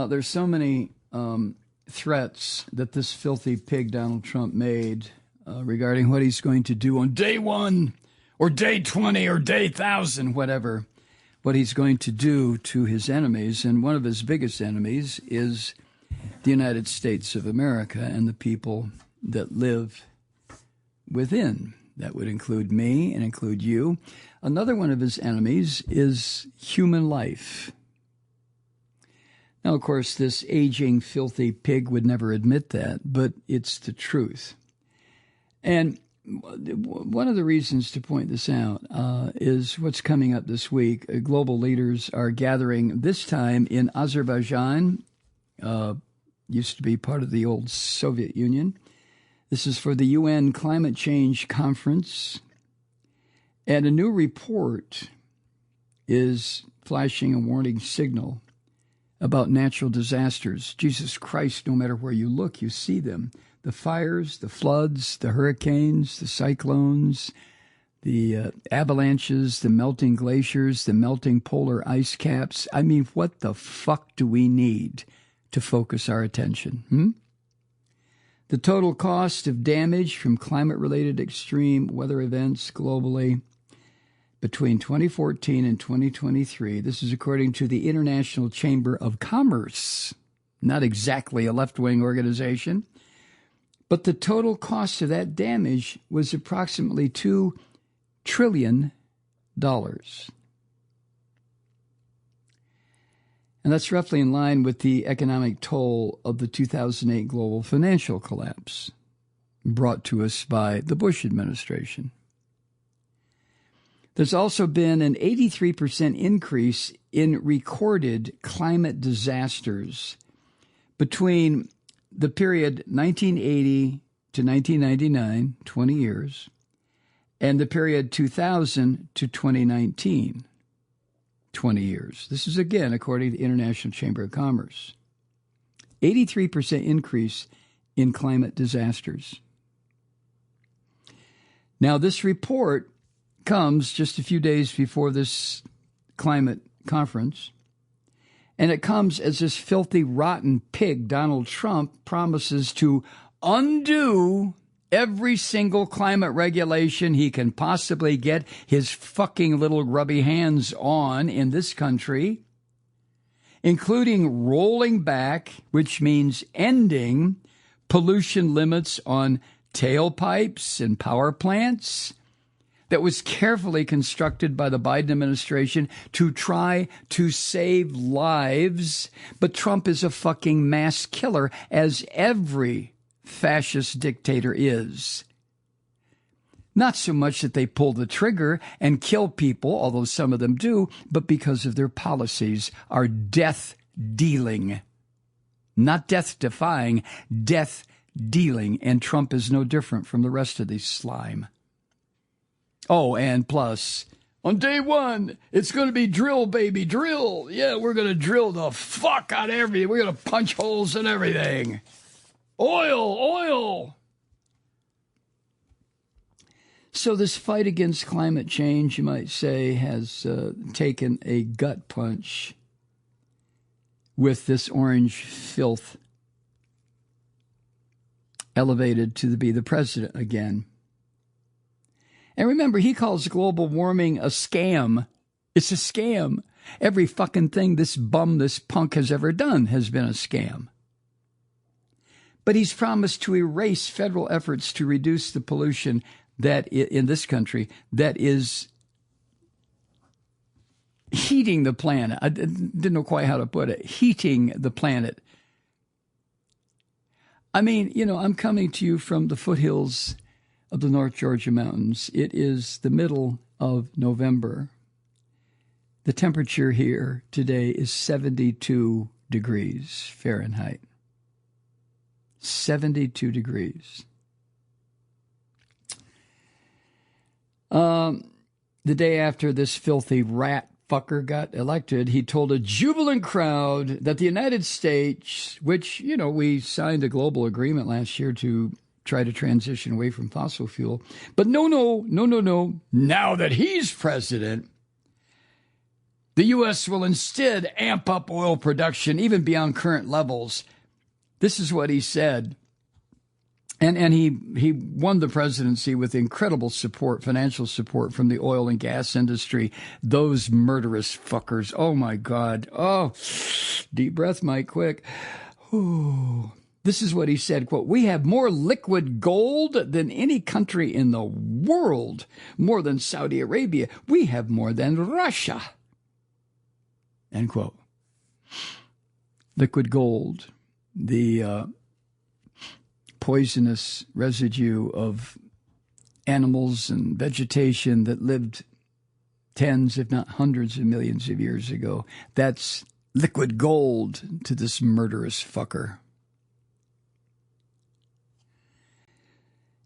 There's so many threats that this filthy pig Donald Trump made regarding what he's going to do on day 1 or day 20 or day 1,000, whatever, what he's going to do to his enemies. And one of his biggest enemies is the United States of America and the people that live within. That would include me and include you. Another one of his enemies is human life. Now, of course, this aging, filthy pig would never admit that, but it's the truth. And one of the reasons to point this out is what's coming up this week. Global leaders are gathering this time in Azerbaijan, used to be part of the old Soviet Union. This is for the UN Climate Change Conference. And a new report is flashing a warning signal about natural disasters. Jesus Christ, no matter where you look, you see them. The fires, the floods, the hurricanes, the cyclones, the avalanches, the melting glaciers, the melting polar ice caps. I mean, what the fuck do we need to focus our attention? The total cost of damage from climate-related extreme weather events globally between 2014 and 2023, this is according to the International Chamber of Commerce, not exactly a left-wing organization, but the total cost of that damage was approximately $2 trillion. And that's roughly in line with the economic toll of the 2008 global financial collapse brought to us by the Bush administration. There's also been an 83% increase in recorded climate disasters between the period 1980 to 1999, 20 years, and the period 2000 to 2019, 20 years. This is, again, according to the International Chamber of Commerce. 83% increase in climate disasters. Now, this report comes just a few days before this climate conference, and it comes as this filthy, rotten pig, Donald Trump, promises to undo every single climate regulation he can possibly get his fucking little grubby hands on in this country, including rolling back, which means ending pollution limits on tailpipes and power plants, that was carefully constructed by the Biden administration to try to save lives. But Trump is a fucking mass killer, as every fascist dictator is. Not so much that they pull the trigger and kill people, although some of them do, but because of their policies are death-dealing. Not death-defying, death-dealing. And Trump is no different from the rest of these slime. Oh, and plus, on day 1, it's going to be drill, baby, drill. Yeah, we're going to drill the fuck out of everything. We're going to punch holes in everything. Oil. So this fight against climate change, you might say, has taken a gut punch with this orange filth elevated to be the president again. And remember, he calls global warming a scam. It's a scam. Every fucking thing this bum, this punk has ever done has been a scam. But he's promised to erase federal efforts to reduce the pollution that in this country that is heating the planet. I didn't know quite how to put it. Heating the planet. I mean, I'm coming to you from the foothills of the North Georgia mountains. It is the middle of November. The temperature here today is 72 degrees Fahrenheit. 72 degrees. The day after this filthy rat fucker got elected, he told a jubilant crowd that the United States, which, we signed a global agreement last year to try to transition away from fossil fuel. But no. Now that he's president, The U.S. will instead amp up oil production even beyond current levels. This is what he said. And he won the presidency with incredible support, financial support from the oil and gas industry. Those murderous fuckers. Oh, my God. Oh, deep breath, Mike, quick. Ooh. This is what he said, quote, "We have more liquid gold than any country in the world, more than Saudi Arabia. We have more than Russia." End quote. Liquid gold, the poisonous residue of animals and vegetation that lived tens, if not hundreds of millions of years ago. That's liquid gold to this murderous fucker.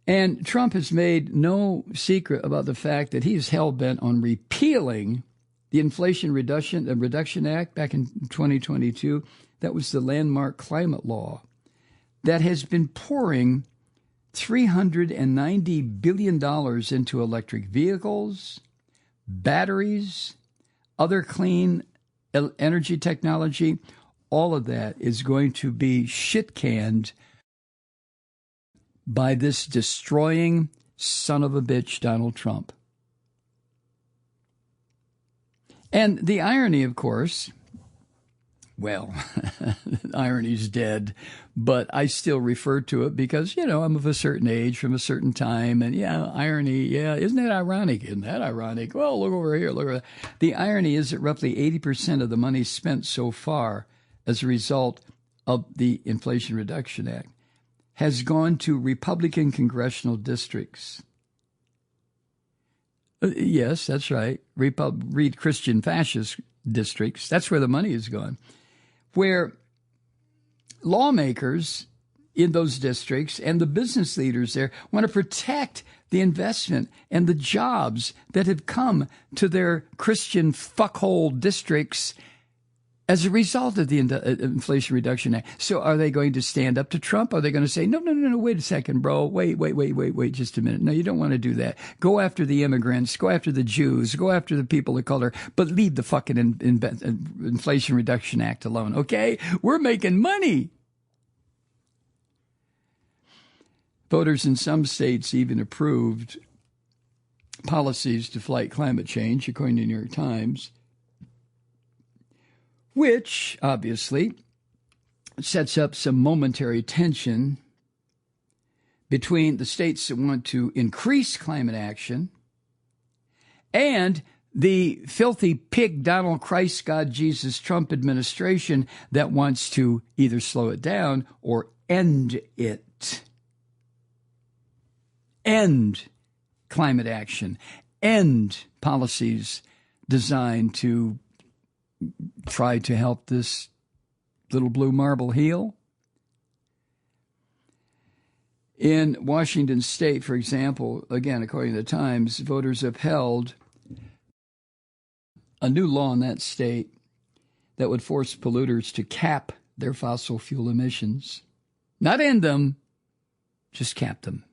And Trump has made no secret about the fact that he's hell-bent on repealing the Inflation Reduction Act back in 2022. That was the landmark climate law that has been pouring $390 billion into electric vehicles, batteries, other clean energy technology. All of that is going to be shit-canned by this destroying son of a bitch, Donald Trump. And the irony, of course, well, irony's dead, but I still refer to it because, you know, I'm of a certain age from a certain time. And yeah, irony, yeah, isn't that ironic? Isn't that ironic? Well, look over here, look over there. The irony is that roughly 80% of the money spent so far as a result of the Inflation Reduction Act has gone to Republican congressional districts. Yes, that's right. Read Christian fascist districts. That's where the money has gone. Where lawmakers in those districts and the business leaders there want to protect the investment and the jobs that have come to their Christian fuckhole districts as a result of the Inflation Reduction Act. So are they going to stand up to Trump? Are they going to say, no, wait a second, bro. Wait just a minute. No, you don't want to do that. Go after the immigrants. Go after the Jews. Go after the people of color. But leave the fucking Inflation Reduction Act alone, okay? We're making money. Voters in some states even approved policies to fight climate change, according to the New York Times, which obviously sets up some momentary tension between the states that want to increase climate action and the filthy pig Donald Christ God Jesus Trump administration that wants to either slow it down or end it. End climate action. End policies designed to try to help this little blue marble heal. In Washington State, for example, again, according to the Times, voters upheld a new law in that state that would force polluters to cap their fossil fuel emissions. Not end them, just cap them.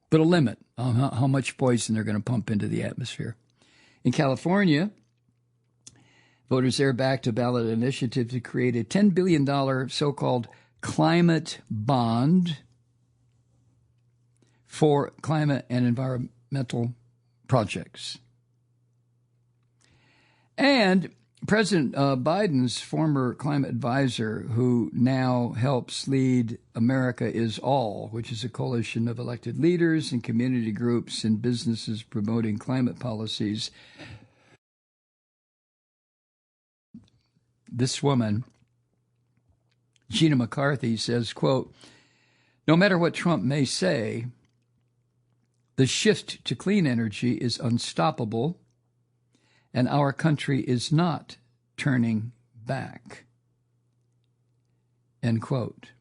Put a limit on how much poison they're going to pump into the atmosphere. In California, voters there backed a ballot initiative to create a $10 billion so-called climate bond for climate and environmental projects. And President Biden's former climate advisor, who now helps lead America Is All, which is a coalition of elected leaders and community groups and businesses promoting climate policies, this woman, Gina McCarthy, says, quote, "No matter what Trump may say, the shift to clean energy is unstoppable, and our country is not turning back." End quote.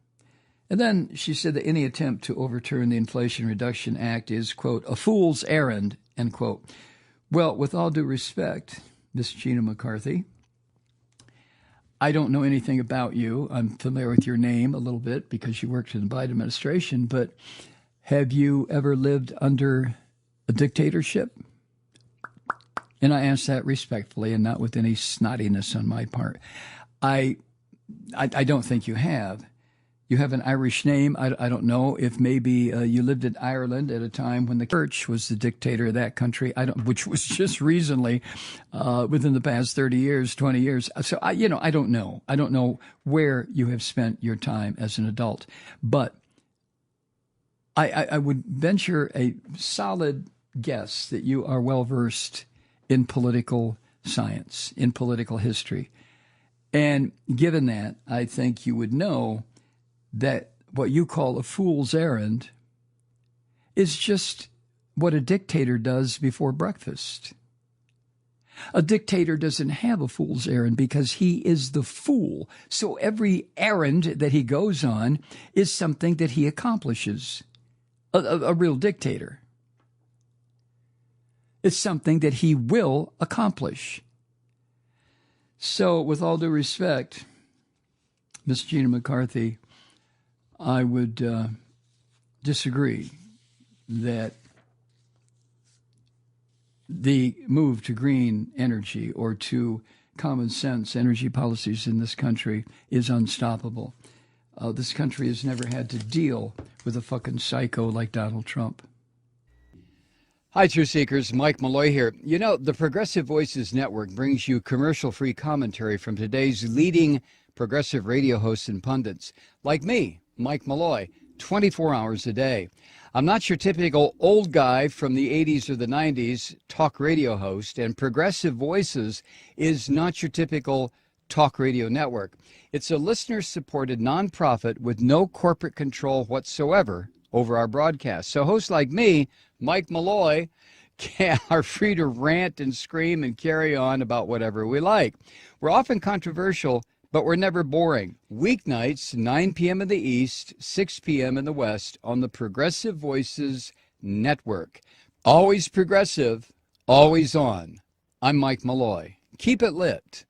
And then she said that any attempt to overturn the Inflation Reduction Act is, quote, "a fool's errand," end quote. Well, with all due respect, Miss Gina McCarthy, I don't know anything about you. I'm familiar with your name a little bit because you worked in the Biden administration, but have you ever lived under a dictatorship? And I ask that respectfully and not with any snottiness on my part. I don't think you have. You have an Irish name. I don't know if maybe you lived in Ireland at a time when the church was the dictator of that country. Which was just recently, within the past 30 years, 20 years. So I don't know. I don't know where you have spent your time as an adult, but I would venture a solid guess that you are well versed in political science, in political history. And given that, I think you would know that what you call a fool's errand is just what a dictator does before breakfast. A dictator doesn't have a fool's errand because he is the fool. So every errand that he goes on is something that he accomplishes. A real dictator. It's something that he will accomplish. So, with all due respect, Miss Gina McCarthy, I would disagree that the move to green energy or to common sense energy policies in this country is unstoppable. This country has never had to deal with a fucking psycho like Donald Trump. Hi, Truth Seekers. Mike Malloy here. You know, the Progressive Voices Network brings you commercial-free commentary from today's leading progressive radio hosts and pundits, like me, Mike Malloy, 24 hours a day. I'm not your typical old guy from the 80s or the 90s talk radio host, and Progressive Voices is not your typical talk radio network. It's a listener-supported nonprofit with no corporate control whatsoever over our broadcast. So hosts like me, Mike Malloy, are free to rant and scream and carry on about whatever we like. We're often controversial, but we're never boring. Weeknights, 9 p.m. in the East, 6 p.m. in the West on the Progressive Voices Network. Always progressive, always on. I'm Mike Malloy. Keep it lit.